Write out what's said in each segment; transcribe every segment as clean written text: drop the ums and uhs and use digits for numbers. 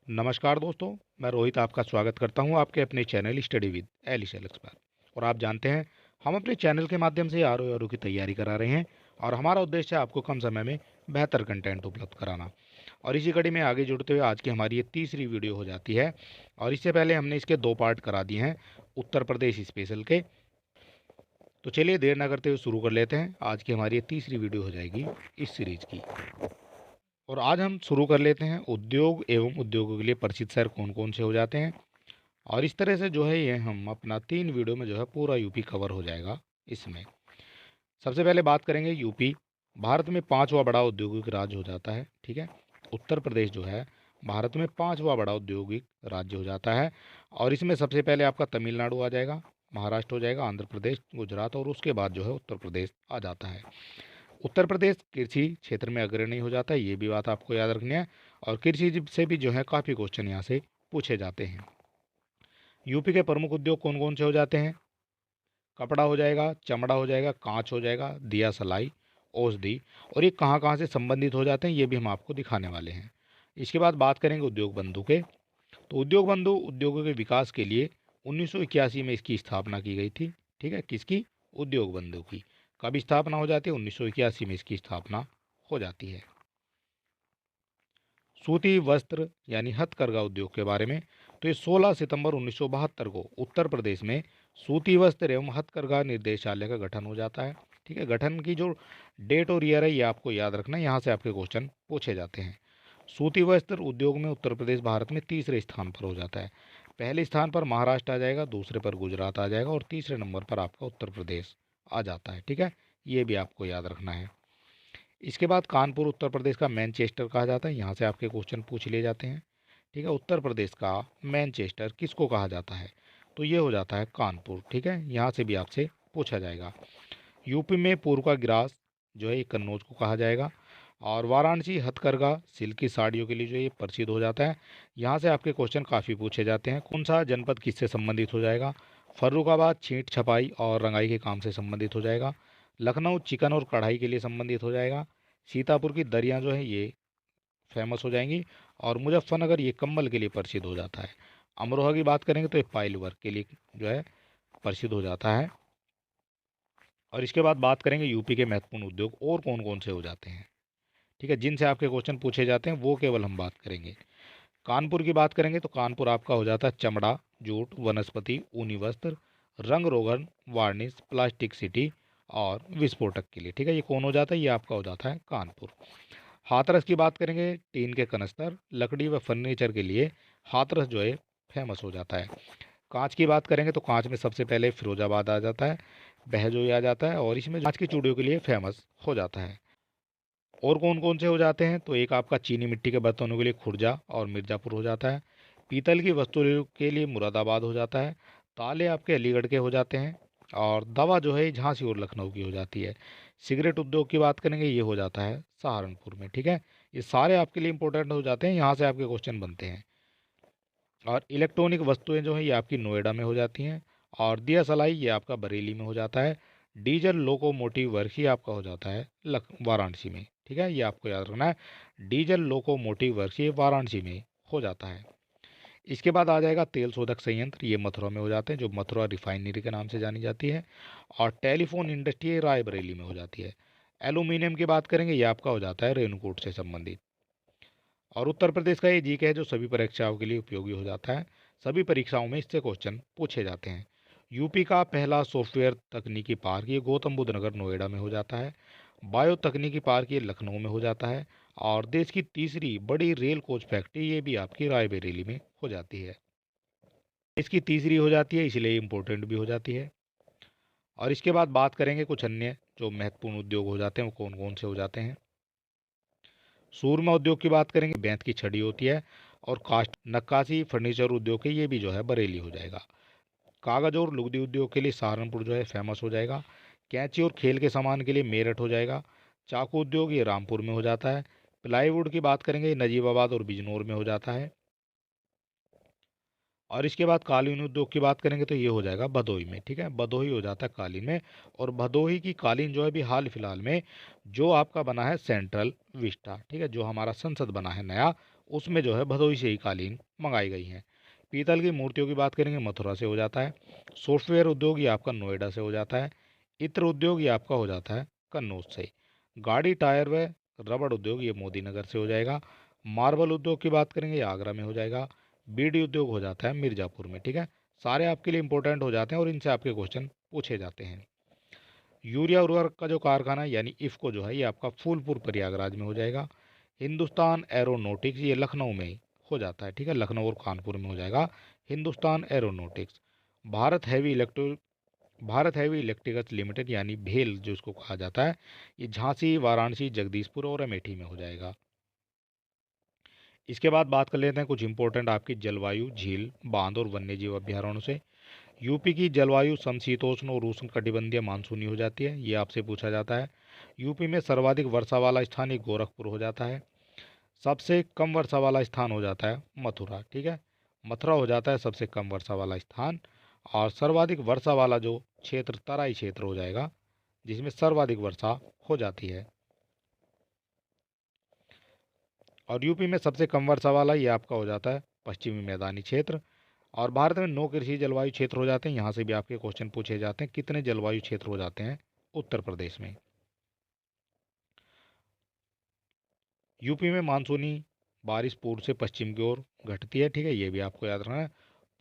नमस्कार दोस्तों, मैं रोहित आपका स्वागत करता हूं आपके अपने channel study with Alice Alex पर। और आप जानते हैं, हम अपने चैनल के माध्यम से आर की तैयारी करा रहे हैं और हमारा उद्देश्य है आपको कम समय में बेहतर कंटेंट उपलब्ध कराना। और इसी कड़ी में आगे जुड़ते हुए आज की हमारी ये तीसरी वीडियो हो जाती है। और इससे पहले हमने इसके 2 पार्ट करा दिए हैं उत्तर प्रदेश स्पेशल के। तो चलिए देर न करते हुए शुरू कर लेते हैं। आज की हमारी ये तीसरी वीडियो हो जाएगी इस सीरीज की। और आज हम शुरू कर लेते हैं उद्योग एवं उद्योगों के लिए प्रसिद्ध शहर कौन कौन से हो जाते हैं। और इस तरह से जो है ये हम अपना 3 वीडियो में जो है पूरा यूपी कवर हो जाएगा इसमें। सबसे पहले बात करेंगे यूपी। भारत में 5वां बड़ा औद्योगिक राज्य हो जाता है। ठीक है, उत्तर प्रदेश जो है भारत में 5वां बड़ा औद्योगिक राज्य हो जाता है। और इसमें सबसे पहले आपका तमिलनाडु आ जाएगा, महाराष्ट्र हो जाएगा, आंध्र प्रदेश, गुजरात, और उसके बाद जो है उत्तर प्रदेश आ जाता है। उत्तर प्रदेश कृषि क्षेत्र में अग्रणी हो जाता है, ये भी बात आपको याद रखनी है। और कृषि से भी जो है काफ़ी क्वेश्चन यहाँ से पूछे जाते हैं। यूपी के प्रमुख उद्योग कौन कौन से हो जाते हैं? कपड़ा हो जाएगा, चमड़ा हो जाएगा, कांच हो जाएगा, दिया सलाई, औषधि। और ये कहाँ कहाँ से संबंधित हो जाते हैं ये भी हम आपको दिखाने वाले हैं। इसके बाद बात करेंगे उद्योग बंधु के। तो उद्योग बंधु उद्योगों के विकास के लिए 1981 में इसकी स्थापना की गई थी। ठीक है, किसकी? उद्योग बंधु की। कब स्थापना हो जाती है? 1981 में इसकी स्थापना हो जाती है। सूती वस्त्र यानी हथकरघा उद्योग के बारे में, तो ये 16 सितंबर 1972 को उत्तर प्रदेश में सूती वस्त्र एवं हथकरघा निर्देशालय का गठन हो जाता है। ठीक है, गठन की जो डेट और ईयर है ये आपको याद रखना है, यहाँ से आपके क्वेश्चन पूछे जाते हैं। सूती वस्त्र उद्योग में उत्तर प्रदेश भारत में तीसरे स्थान पर हो जाता है। पहले स्थान पर महाराष्ट्र आ जाएगा, दूसरे पर गुजरात आ जाएगा, और तीसरे नंबर पर आपका उत्तर प्रदेश आ जाता है। ठीक है, ये भी आपको याद रखना है। इसके बाद कानपुर उत्तर प्रदेश का मैनचेस्टर कहा जाता है, यहाँ से आपके क्वेश्चन पूछ लिए जाते हैं। ठीक है, उत्तर प्रदेश का मैनचेस्टर किसको कहा जाता है? तो ये हो जाता है कानपुर। ठीक है, यहाँ से भी आपसे पूछा जाएगा। यूपी में पूर्व का ग्रास जो है ये कन्नौज को कहा जाएगा। और वाराणसी हथकरघा सिल्क की साड़ियों के लिए जो ये प्रसिद्ध हो जाता है। यहाँ से आपके क्वेश्चन काफ़ी पूछे जाते हैं। कौन सा जनपद किससे संबंधित हो जाएगा? फर्रुखाबाद छींट छपाई और रंगाई के काम से संबंधित हो जाएगा। लखनऊ चिकन और कढ़ाई के लिए संबंधित हो जाएगा। सीतापुर की दरियाँ जो है ये फेमस हो जाएंगी। और मुजफ्फरनगर ये कम्बल के लिए प्रसिद्ध हो जाता है। अमरोहा की बात करेंगे तो ये पाइल वर्क के लिए जो है प्रसिद्ध हो जाता है। और इसके बाद बात करेंगे यूपी के महत्वपूर्ण उद्योग और कौन कौन से हो जाते हैं। ठीक है, जिनसे आपके क्वेश्चन पूछे जाते हैं वो केवल हम बात करेंगे। कानपुर की बात करेंगे तो कानपुर आपका हो जाता है चमड़ा, जूट, वनस्पति, ऊनी वस्त्र, रंग रोगन, वार्निश, प्लास्टिक सिटी और विस्फोटक के लिए। ठीक है, ये कौन हो जाता है? ये आपका हो जाता है कानपुर। हाथरस की बात करेंगे, टीन के कनस्तर, लकड़ी व फर्नीचर के लिए हाथरस जो है फेमस हो जाता है। कांच की बात करेंगे तो कांच में सबसे पहले फिरोजाबाद आ जाता है, बहजोई आ जाता है, और इसमें कांच की चूड़ियों के लिए फेमस हो जाता है। और कौन कौन से हो जाते हैं? तो एक आपका चीनी मिट्टी के बर्तनों के लिए खुर्जा और मिर्ज़ापुर हो जाता है। पीतल की वस्तुओं के लिए मुरादाबाद हो जाता है। ताले आपके अलीगढ़ के हो जाते हैं। और दवा जो है झांसी और लखनऊ की हो जाती है। सिगरेट उद्योग की बात करेंगे, ये हो जाता है सहारनपुर में। ठीक है, ये सारे आपके लिए इंपॉर्टेंट हो जाते हैं, यहाँ से आपके क्वेश्चन बनते हैं। और इलेक्ट्रॉनिक वस्तुएं जो हैं ये आपकी नोएडा में हो जाती हैं। और दिया सलाई ये आपका बरेली में हो जाता है। डीजल लोकोमोटिव वर्क ही आपका हो जाता है वाराणसी में। ठीक है, ये आपको याद रखना है। डीजल लोकोमोटिव वर्क ये वाराणसी में हो जाता है। इसके बाद आ जाएगा तेल शोधक संयंत्र, ये मथुरा में हो जाते हैं, जो मथुरा रिफाइनरी के नाम से जानी जाती है। और टेलीफोन इंडस्ट्री ये रायबरेली में हो जाती है। एल्यूमिनियम की बात करेंगे, ये आपका हो जाता है रेणुकूट से संबंधित। और उत्तर प्रदेश का ये जीके है जो सभी परीक्षाओं के लिए उपयोगी हो जाता है। सभी परीक्षाओं में इससे क्वेश्चन पूछे जाते हैं। यूपी का पहला सॉफ्टवेयर तकनीकी पार्क ये गौतम बुद्ध नगर नोएडा में हो जाता है। बायो तकनीकी पार्क ये लखनऊ में हो जाता है। और देश की तीसरी बड़ी रेल कोच फैक्ट्री ये भी आपकी रायबरेली में हो जाती है। इसकी तीसरी हो जाती है, इसलिए इम्पोर्टेंट भी हो जाती है। और इसके बाद बात करेंगे कुछ अन्य जो महत्वपूर्ण उद्योग हो जाते हैं वो कौन कौन से हो जाते हैं। सूरमा उद्योग की बात करेंगे, बेंत की छड़ी होती है। और कास्ट नक्काशी फर्नीचर उद्योग के ये भी जो है बरेली हो जाएगा। कागज और लुगदी उद्योग के लिए सहारनपुर जो है फेमस हो जाएगा। कैंची और खेल के सामान के लिए मेरठ हो जाएगा। चाकू उद्योग ये रामपुर में हो जाता है। प्लाईवुड की बात करेंगे ये नजीबाबाद और बिजनौर में हो जाता है। और इसके बाद कालीन उद्योग की बात करेंगे तो ये हो जाएगा भदोही में। ठीक है, भदोही हो जाता है कालीन में। और भदोही की कालीन जो है अभी हाल फिलहाल में जो आपका बना है सेंट्रल विस्टा, ठीक है, जो हमारा संसद बना है नया, उसमें जो है भदोही से ही कालीन मंगाई गई हैं। पीतल की मूर्तियों की बात करेंगे, मथुरा से हो जाता है। सॉफ्टवेयर उद्योग ये आपका नोएडा से हो जाता है। इत्र उद्योग ये आपका हो जाता है कन्नौज से। गाड़ी टायर व रबड़ उद्योग ये मोदी नगर से हो जाएगा। मार्बल उद्योग की बात करेंगे, ये आगरा में हो जाएगा। बीडी उद्योग हो जाता है मिर्ज़ापुर में। ठीक है, सारे आपके लिए इंपॉर्टेंट हो जाते हैं और इनसे आपके क्वेश्चन पूछे जाते हैं। यूरिया उर्वरक का जो कारखाना यानी इफ़को जो है ये आपका फूलपुर प्रयागराज में हो जाएगा। हिंदुस्तान एरोनॉटिक्स ये लखनऊ में हो जाता है। ठीक है, लखनऊ और कानपुर में हो जाएगा Hindustan aeronautics. Bharat heavy electro Bharat heavy electricals limited यानी भेल जो इसको कहा जाता है, ये झांसी, वाराणसी, जगदीशपुर और अमेठी में हो जाएगा। इसके बाद बात कर लेते हैं कुछ इंपॉर्टेंट आपकी जलवायु, झील, बांध और वन्यजीव अभ्यारण्यों से। यूपी की जलवायु समशीतोष्ण और उष्ण कटिबंधीय मानसूनी हो जाती है, ये आपसे पूछा जाता है। यूपी में सर्वाधिक वर्षा वाला स्थान ये गोरखपुर हो जाता है। सबसे कम वर्षा वाला स्थान हो जाता है मथुरा। ठीक है, मथुरा हो जाता है सबसे कम वर्षा वाला स्थान। और सर्वाधिक वर्षा वाला जो क्षेत्र तराई क्षेत्र हो जाएगा, जिसमें सर्वाधिक वर्षा हो जाती है। और यूपी में सबसे कम वर्षा वाला ये आपका हो जाता है पश्चिमी मैदानी क्षेत्र। और भारत में 9 कृषि जलवायु क्षेत्र हो जाते हैं, यहाँ से भी आपके क्वेश्चन पूछे जाते हैं। कितने जलवायु क्षेत्र हो जाते हैं उत्तर प्रदेश में? यूपी में मानसूनी बारिश पूर्व से पश्चिम की ओर घटती है। ठीक है, ये भी आपको याद रखना है,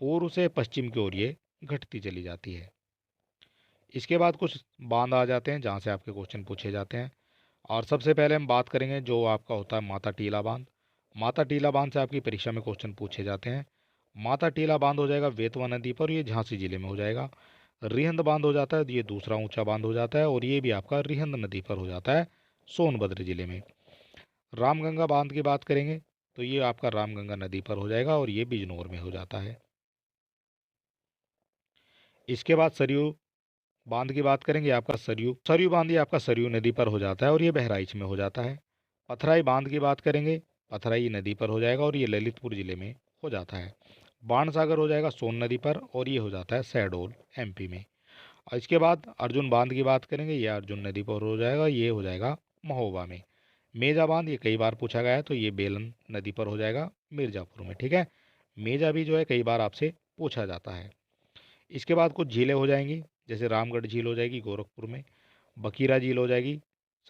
पूर्व से पश्चिम की ओर ये घटती चली जाती है। इसके बाद कुछ बांध आ जाते हैं जहाँ से आपके क्वेश्चन पूछे जाते हैं। और सबसे पहले हम बात करेंगे जो आपका होता है माता टीला बांध। माता टीला बांध से आपकी परीक्षा में क्वेश्चन पूछे जाते हैं। माता टीला बांध हो जाएगा बेतवा नदी पर, ये झांसी जिले में हो जाएगा। रिहंद बांध हो जाता है, ये दूसरा ऊंचा बांध हो जाता है और ये भी आपका रिहंद नदी पर हो जाता है सोनभद्र जिले में। रामगंगा बांध की बात करेंगे तो ये आपका रामगंगा नदी पर हो जाएगा और ये बिजनौर में हो जाता है। इसके बाद सरयू बांध की बात करेंगे, आपका सरयू सरयू बांध ये आपका सरयू नदी पर हो जाता है और ये बहराइच में हो जाता है। पथराई बांध की बात करेंगे, पथराई नदी पर हो जाएगा और ये ललितपुर जिले में हो जाता है। बाणसागर हो जाएगा सोन नदी पर और ये हो जाता है शहडोल एमपी में। और इसके बाद अर्जुन बांध की बात करेंगे, ये अर्जुन नदी पर हो जाएगा, ये हो जाएगा महोबा में। मेजा बांध ये कई बार पूछा गया है तो ये बेलन नदी पर हो जाएगा मिर्ज़ापुर में। ठीक है, मेजा भी जो है कई बार आपसे पूछा जाता है। इसके बाद कुछ झीलें हो जाएंगी, जैसे रामगढ़ झील हो जाएगी गोरखपुर में, बकीरा झील हो जाएगी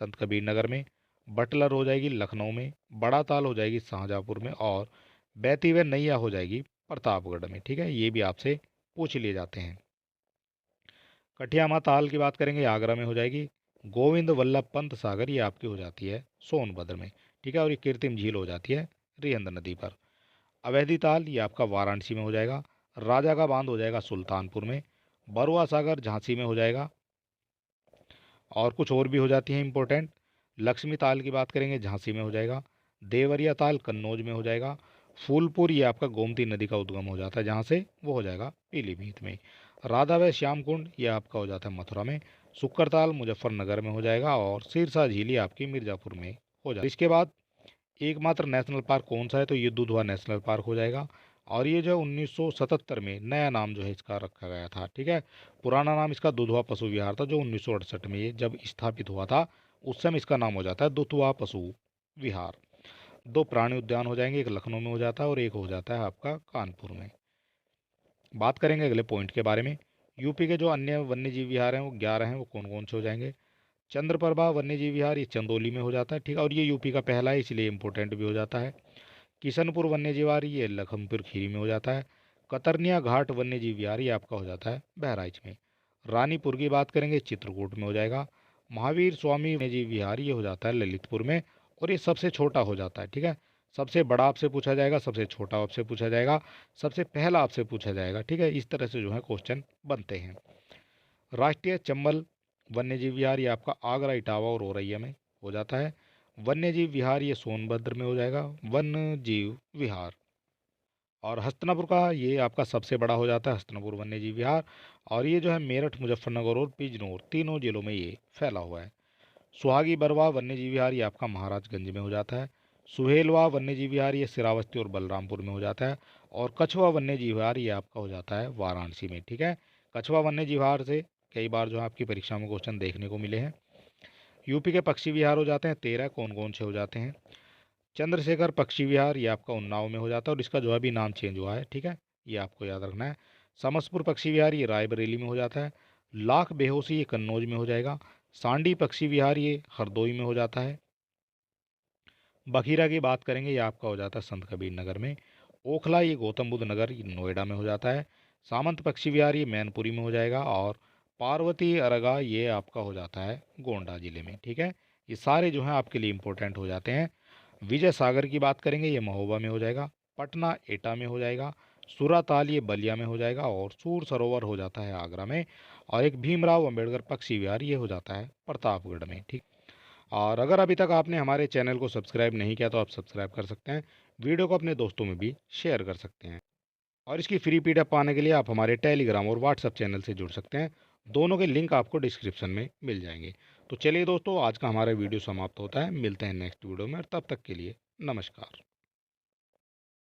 संत कबीर नगर में, बटलर हो जाएगी लखनऊ में, बड़ा ताल हो जाएगी शाहजहाँपुर में और बैती व नैया हो जाएगी प्रतापगढ़ में। ठीक है, ये भी आपसे पूछ लिए जाते हैं। कठियामा ताल की बात करेंगे, आगरा में हो जाएगी। गोविंद वल्लभ पंत सागर ये आपकी हो जाती है सोनभद्र में। ठीक है, और ये कृत्रिम झील हो जाती है रिहंद नदी पर। अवैधी ताल ये आपका वाराणसी में हो जाएगा। राजा का बांध हो जाएगा सुल्तानपुर में। बरुआ सागर झांसी में हो जाएगा। और कुछ और भी हो जाती हैं इंपॉर्टेंट। लक्ष्मी ताल की बात करेंगे, झांसी में हो जाएगा। देवरिया ताल कन्नौज में हो जाएगा। फूलपुर ये आपका गोमती नदी का उद्गम हो जाता है, जहाँ से वो हो जाएगा पीलीभीत में। राधा व श्याम कुंड ये आपका हो जाता है मथुरा में। सुक्करताल मुजफ्फरनगर में हो जाएगा और सिरसा झील ये आपकी मिर्ज़ापुर में हो जाएगा। इसके बाद एकमात्र नेशनल पार्क कौन सा है तो ये दुधवा नेशनल पार्क हो जाएगा। और ये जो 1977 में नया नाम जो है इसका रखा गया था। ठीक है, पुराना नाम इसका दुधवा पशु विहार था, जो 1968 में ये जब स्थापित हुआ था उस समय इसका नाम हो जाता है दुधवा पशु विहार। दो प्राणी उद्यान हो जाएंगे, एक लखनऊ में हो जाता है और एक हो जाता है आपका कानपुर में। बात करेंगे अगले पॉइंट के बारे में। यूपी के जो अन्य वन्यजीव विहार हैं वो 11 हैं, वो कौन कौन से हो जाएंगे। चंद्रप्रभा वन्यजीव विहार ये चंदौली में हो जाता है। ठीक है, और ये यूपी का पहला है इसलिए इंपॉर्टेंट भी हो जाता है। किशनपुर वन्यजीव विहार ये लखनपुर खीरी में हो जाता है। कतरनिया घाट वन्यजीव विहार ये आपका हो जाता है बहराइच में। रानीपुर की बात करेंगे, चित्रकूट में हो जाएगा। महावीर स्वामी वन्यजीव विहार ये हो जाता है ललितपुर में और ये सबसे छोटा हो जाता है। ठीक है, सबसे बड़ा आपसे पूछा जाएगा, सबसे छोटा आपसे पूछा जाएगा, सबसे पहला आपसे पूछा जाएगा। ठीक है, इस तरह से जो है क्वेश्चन बनते हैं। राष्ट्रीय चंबल वन्यजीव विहार ये आपका आगरा, इटावा और औरैया में हो जाता है। वन्यजीव विहार ये सोनभद्र में हो जाएगा वन्य जीव विहार। और हस्तिनापुर का ये आपका सबसे बड़ा हो जाता है हस्तिनापुर वन्यजीव विहार। और ये जो है मेरठ, मुजफ्फरनगर और बिजनौर तीनों जिलों में ये फैला हुआ है। सुहागी बरवा वन्यजीव विहार ये आपका महाराजगंज में हो जाता है। सुहेलवा वन्यजीव विहार ये सिरावस्ती और बलरामपुर में हो जाता है। और कछुआ वन्यजीव विहार ये आपका हो जाता है वाराणसी में। ठीक है, कछुआ वन्यजीव विहार से कई बार जो है आपकी परीक्षा में क्वेश्चन देखने को मिले हैं। यूपी के पक्षी विहार हो जाते हैं 13, कौन कौन से हो जाते हैं। चंद्रशेखर पक्षी विहार ये आपका उन्नाव में हो जाता है और इसका जो है अभी नाम चेंज हुआ है, ठीक है, ये आपको याद रखना है। समसपुर पक्षी विहार ये रायबरेली में हो जाता है। लाख बेहोशी ये कन्नौज में हो जाएगा। सांडी पक्षी विहार ये हरदोई में हो जाता है। बखीरा की बात करेंगे, ये आपका हो जाता है संत कबीर नगर में। ओखला ये गौतम बुद्ध नगर ये नोएडा में हो जाता है। सामंत पक्षी विहार ये मैनपुरी में हो जाएगा। और पार्वती अरगा ये आपका हो जाता है गोंडा जिले में, ठीक है। ये सारे जो हैं आपके लिए इंपॉर्टेंट हो जाते हैं। विजय सागर की बात करेंगे, ये महोबा में हो जाएगा। पटना एटा में हो जाएगा। सूराताल ये बलिया में हो जाएगा। और सूर सरोवर हो जाता है आगरा में। और एक भीमराव अंबेडकर पक्षी विहार ये हो जाता है प्रतापगढ़ में, ठीक। और अगर अभी तक आपने हमारे चैनल को सब्सक्राइब नहीं किया तो आप सब्सक्राइब कर सकते हैं। वीडियो को अपने दोस्तों में भी शेयर कर सकते हैं। और इसकी फ्री पीडीएफ पाने के लिए आप हमारे टेलीग्राम और व्हाट्सएप चैनल से जुड़ सकते हैं। दोनों के लिंक आपको डिस्क्रिप्शन में मिल जाएंगे। तो चलिए दोस्तों, आज का हमारा वीडियो समाप्त होता है। मिलते हैं नेक्स्ट वीडियो में, और तब तक के लिए नमस्कार।